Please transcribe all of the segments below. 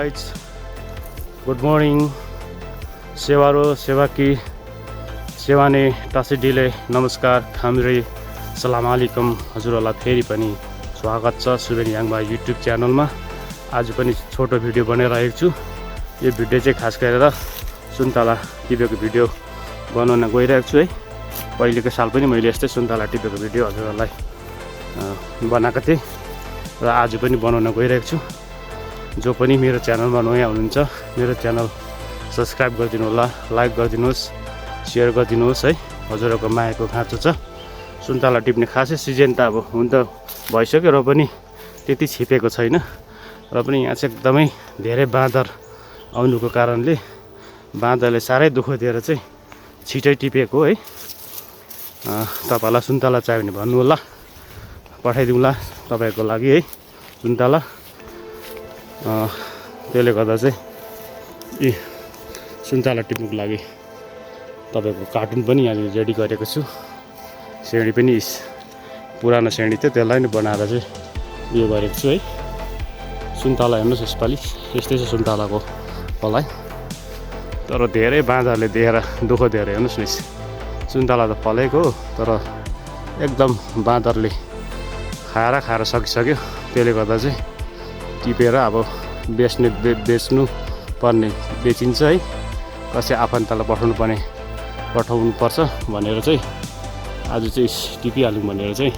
Guys, good morning. सेवारो सेवाकी सेवाने टासिडीले नमस्कार खामरे सलाम आलिकम हजुरहरूलाई फेरि पनि स्वागत छ सुबेनियाङमा युट्युब च्यानलमा। आज पनि छोटो भिडियो बनाइरहेको छु। यो भिडियो चाहिँ खास गरेर सुन्तला टिपेको भिडियो बनाउन गइरहेको छु है। पहिलेको साल पनि मैले यस्तै सुन्तला टिपेको भिडियो हजुरहरूलाई बनाएको थिएँ र आज पनि बनाउन गइरहेको छु। जो पनि मेरो च्यानलमा नयाँ हुनुहुन्छ मेरो च्यानल सब्सक्राइब गरिदिनु होला, लाइक गरिदिनुहोस्, सेयर गरिदिनुहोस् है। हजुरहरूको मायाको खाँचो छ। सुन्तला टिप्ने खासै सिजन त अब हुन त भइसक्यो र पनि त्यति छिपेको छैन र पनि यहाँ चाहिँ एकदमै धेरै बाँदर आउनुको कारणले बाँदरले साह्रै दुःख दिएर चाहिँ छिटै टिपेको है। तपाईँलाई सुन्तला चाहियो भने भन्नु होला, पठाइदिउँला तपाईँहरूको लागि है सुन्तला। त्यसले गर्दा चाहिँ यी सुन्तला टिप्नुको लागि तपाईँको कार्टुन पनि यहाँ रेडी गरेको छु। सेडी पनि पुरानो सेडी थियो त्यसलाई नै बनाएर चाहिँ उयो गरेको छु है। सुन्तला हेर्नुहोस् यसपालि यस्तै छ सुन्तलाको फलाइ, तर धेरै बाँदरले देखेर दुःख दिएर हेर्नुहोस् न। सुन्तला त फलेको हो तर एकदम बाँदरले खाएर सकिसक्यो। त्यसले गर्दा चाहिँ टिपेर अब बेच्नु पर्ने बेचिन्छ है। कसै आफन्तलाई पठाउनु पर्छ भनेर चाहिँ आज चाहिँ टिपिहालौँ भनेर चाहिँ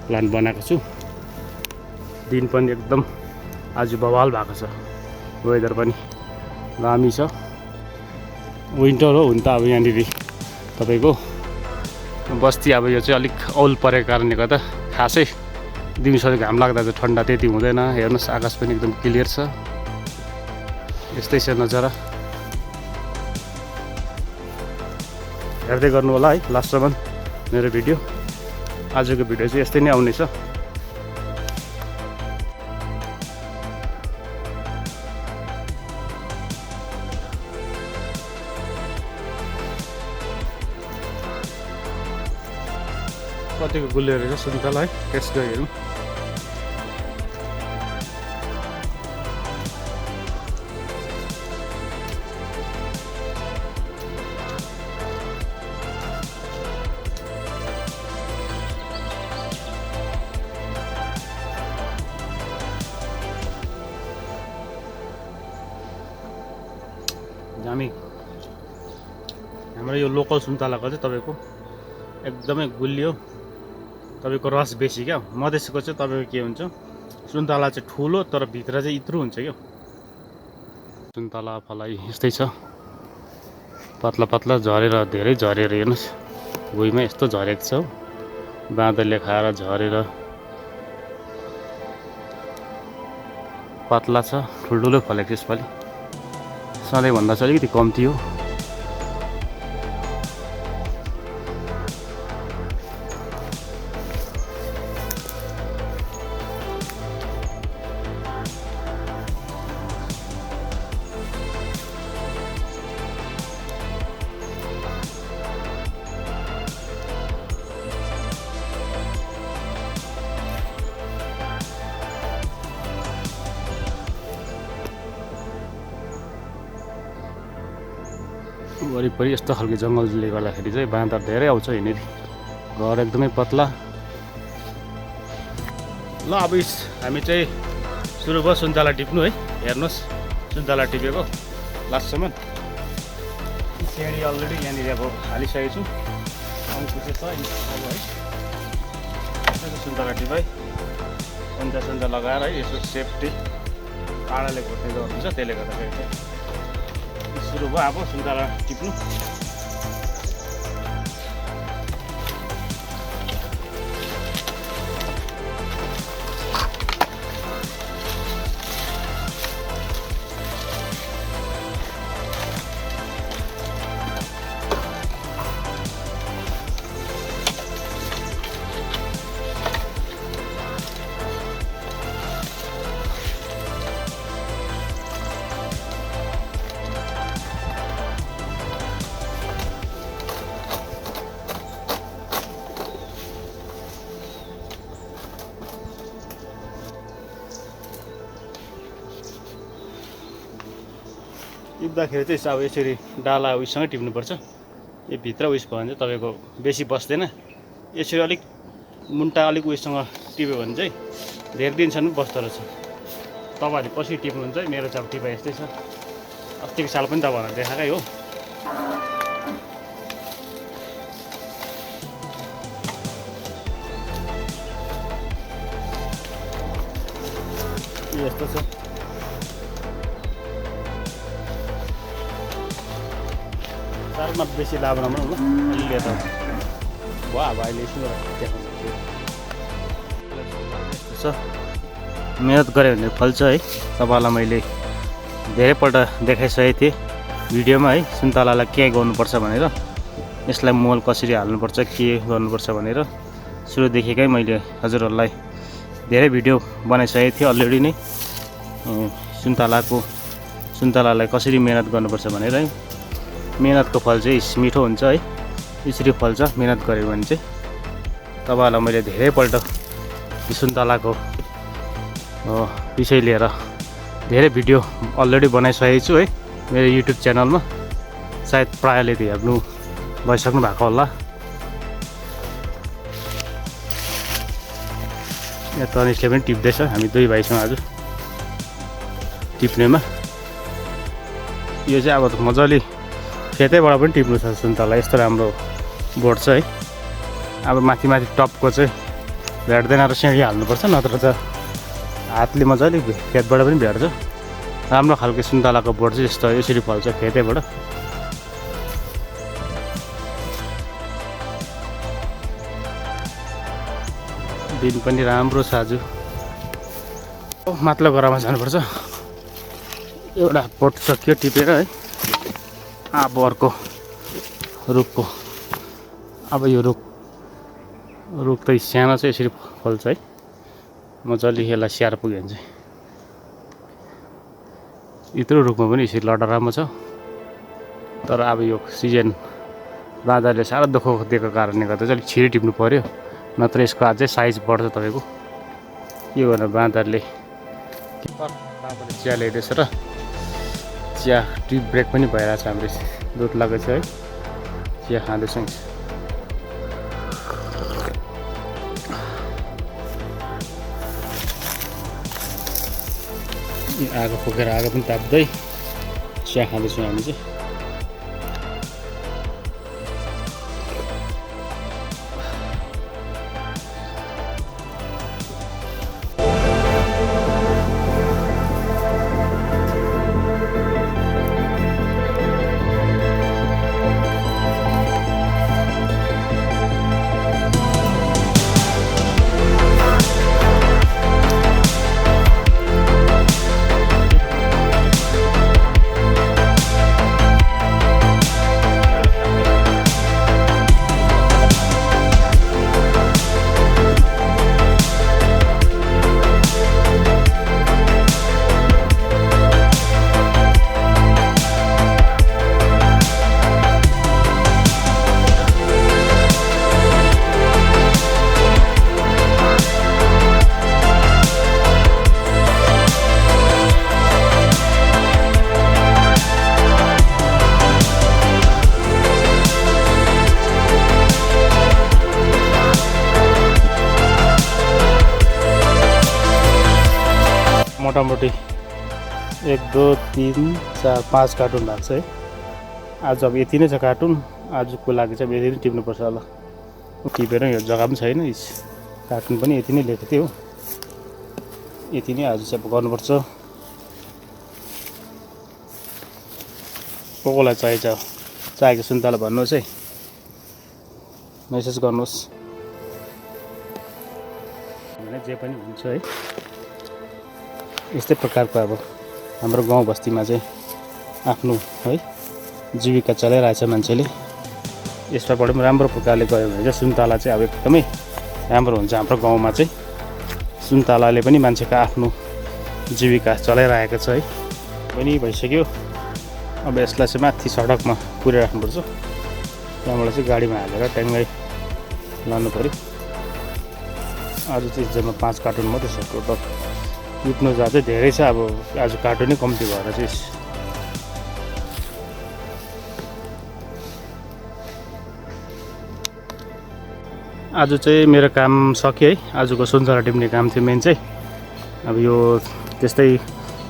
प्लान बनाएको छु। दिन पनि एकदम आज बवाल भएको छ, वेदर पनि दामी छ। विन्टर हो हुन त अब यहाँनिर तपाईँको बस्ती अब यो चाहिँ अलिक औल परेको कारणले गर्दा खासै दिउँसो घाम लाग्दा चाहिँ ठन्डा त्यति हुँदैन। हेर्नुहोस् आकाश पनि एकदम क्लियर छ। यस्तै छ नजारा, हेर्दै गर्नु होला है लास्टसम्म मेरो भिडियो। आजको भिडियो चाहिँ यस्तै नै आउनेछ। कतिको गुलियो रहेछ सुन्तला है, टेस्ट गरी हेरौँ। दामी। हाम्रो यो लोकल सुन्तलाको चाहिँ तपाईँको एकदमै गुलियो, तपाईँको रस बेसी क्या। मधेसको चाहिँ तपाईँको के हुन्छ, सुन्तला चाहिँ ठुलो तर भित्र चाहिँ इत्रु हुन्छ क्या। सुन्तला फलाइ यस्तै छ, पत्ला पत्ला झरेर धेरै झरेर हेर्नुहोस् भुइँमा यस्तो झरेको छ। बाँदरले खाएर झरेर पत्ला छ, ठुल्ठुलो फलेको छ यसपालि। सधैँभन्दा चाहिँ अलिकति कम्ती हो। वरिपरि यस्तो खालको जङ्गलले गर्दाखेरि चाहिँ बाँदर धेरै आउँछ यहाँनिर। घर एकदमै पत्ला। ल अब हामी चाहिँ सुरु भयो सुन्तला टिप्नु है। हेर्नुहोस् सुन्तला टिपेको लास्टसम्म। सेडी अलरेडी यहाँनिर अब हालिसकेको छु। अङ्कुचे छ अब है। सुन्तला टिपाइ पन्जा लगाएर है यसो सेफ्टी काँडाले घोट्ने हुन्छ। त्यसले गर्दाखेरि चाहिँ सुरु भयो अब सुन्तला टिप्नु। टिप्दाखेरि चाहिँ अब यसरी डाला उयोसँगै टिप्नुपर्छ। यो भित्र उयस भयो भने चाहिँ तपाईँको बेसी बस्दैन। यसरी अलिक मुन्टा अलिक उयोसँग टिप्यो भने चाहिँ धेरै दिनसम्म बस्दो रहेछ। तपाईँहरूले कसरी टिप्नुहुन्छ है, मेरो चाहिँ अब टिपाइ यस्तै छ। अस्तिको साल पनि तपाईँहरूलाई देखाएकै हो। यस्तो छ। सालमा बेसी लाभ नभनौँ ल, अलिअलि त भयो। अब अहिले यसो देखाउँछु। मेहनत गऱ्यो भने फल्छ है। तपाईँलाई मैले धेरैपल्ट देखाइसकेको थिएँ भिडियोमा है, सुन्तलालाई के गर्नुपर्छ भनेर, यसलाई मल कसरी हाल्नुपर्छ, के गर्नुपर्छ भनेर सुरुदेखिकै मैले हजुरहरूलाई धेरै भिडियो बनाइसकेको थिएँ अलरेडी नै। सुन्तलालाई कसरी मेहनत गर्नुपर्छ भनेर है। मेहनतको फल चाहिँ मिठो हुन्छ है, यसरी फल्छ मेहनत गऱ्यो भने चाहिँ। तपाईँहरूलाई मैले धेरैपल्ट सुन्तलाको विषय लिएर धेरै भिडियो अलरेडी बनाइसकेको छु है मेरो युट्युब च्यानलमा। सायद प्रायःले त हेर्नु भइसक्नु भएको होला। यहाँ तनिषले पनि टिप्दैछ, हामी दुई भाइसँग आज टिप्नेमा। यो चाहिँ अब मजाले खेतैबाट पनि टिप्नु छ सुन्तला, यस्तो राम्रो बढ्छ है। अब माथि माथि टपको चाहिँ भेट्दैन र सिँढी हाल्नुपर्छ, नत्र त हातले मजाले खेतबाट पनि भेट्छ। राम्रो खालको सुन्तलाको बोट चाहिँ यस्तो यसरी फल्छ खेतैबाट। दिन पनि राम्रो छ आज। माथिल्लो गरामा जानुपर्छ। एउटा बोट सक्यो टिपेर है। अब अर्को रुखको, अब यो रुख त सानो चाहिँ यसरी फल्छ है। मजाले यसलाई स्याहार पुग्यो भने चाहिँ यत्रो रुखमा पनि यसरी लडा राम्रो छ। तर अब यो सिजन बाँदरले साह्रो दुःख दिएको कारणले गर्दा चाहिँ अलिक छिटो टिप्नु पऱ्यो, नत्र यसको अझै साइज बढ्छ तपाईँको। के भनेर बाँदरले चिया ल्याइदिएछ र चिया टी ब्रेक पनि भइरहेछ। हाम्रो दुध लागेको छ है, चिया खाँदैछ। आगो फुकेर आगो पनि ताप्दै चिया खाँदैछौँ हामी चाहिँ। मोटामोटी 1 2 3 4 5 कार्टुन लाग्छ है। आज अब यति नै छ कार्टुन। आजको लागि चाहिँ यति नै टिप्नुपर्छ होला। टिपेर यो जग्गा पनि छैन, कार्टुन पनि यति नै लेखेको थियो। यति नै आज चाहिँ गर्नुपर्छ। कसलाई चाहिएको सुन्तला भन्नुहोस् है, मेसेज गर्नुहोस्। जे पनि हुन्छ है। यस्तै प्रकारको अब हाम्रो गाउँ बस्तीमा चाहिँ आफ्नो है जीविका चलाइरहेछ मान्छेले। यसबाट पनि राम्रो प्रकारले गयो भने चाहिँ सुन्तला चाहिँ अब एकदमै राम्रो हुन्छ। हाम्रो गाउँमा चाहिँ सुन्तलाले पनि मान्छेको आफ्नो जीविका चलाइरहेको छ है। पनि भइसक्यो। अब यसलाई चाहिँ माथि सडकमा पुर्याइराख्नुपर्छ। त्यहाँबाट चाहिँ गाडीमा हालेर ट्याङ्गै लानु पऱ्यो। आज चाहिँ जम्मा 5 कार्टुन मात्रै छ टोटल। टिप्नु जाँदै धेरै छ। अब आज कार्टुनै कम्ती भएर चाहिँ आज चाहिँ मेरो काम सकियो है। आजको सुन्तला टिप्ने काम थियो मेन चाहिँ। अब यो त्यस्तै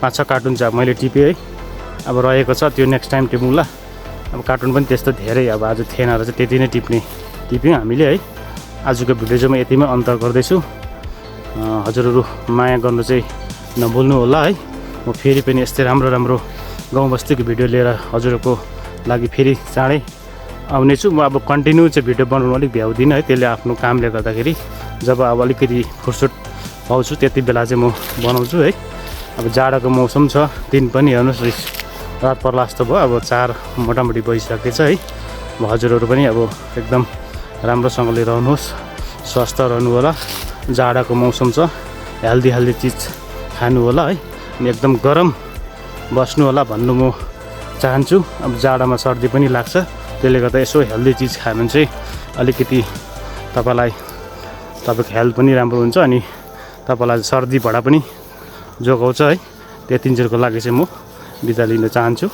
5-6 कार्टुन चाहिँ मैले टिपेँ है। अब रहेको छ त्यो नेक्स्ट टाइम टिपौँला। अब कार्टुन पनि त्यस्तो धेरै अब आज थिएन र चाहिँ त्यति नै टिप्यौँ हामीले है। आजको भिडियो चाहिँ म यतिमै अन्त गर्दैछु। हजुरहरू माया गर्नु चाहिँ नभुल्नु होला है। म फेरि पनि यस्तै राम्रो गाउँ बस्तीको भिडियो लिएर हजुरहरूको लागि फेरि चाँडै आउने छु। म अब कन्टिन्यू चाहिँ भिडियो बनाउनु अलिक भ्याउँदिनँ है। त्यसले आफ्नो कामले गर्दाखेरि जब अब अलिकति फुर्सद पाउँछु त्यति बेला चाहिँ म बनाउँछु है। अब जाडोको मौसम छ, दिन पनि हेर्नुहोस् रात पर्ला जस्तो भयो। अब 4 मोटामोटी भइसकेको छ है। हजुरहरू पनि अब एकदम राम्रोसँगले रहनुहोस्, स्वस्थ रहनु होला। जाडोको मौसम छ, हेल्दी चिज खानु होला है। अनि एकदम गरम बस्नु होला भन्नु म चाहन्छु। अब जाडोमा सर्दी पनि लाग्छ, त्यसले गर्दा यसो हेल्दी चिज खायो भने चाहिँ अलिकति तपाईँको हेल्थ पनि राम्रो हुन्छ अनि तपाईँलाई सर्दीबाट पनि जोगाउँछ है। त्यतिन्जेलको लागि चाहिँ म बिदा लिन चाहन्छु।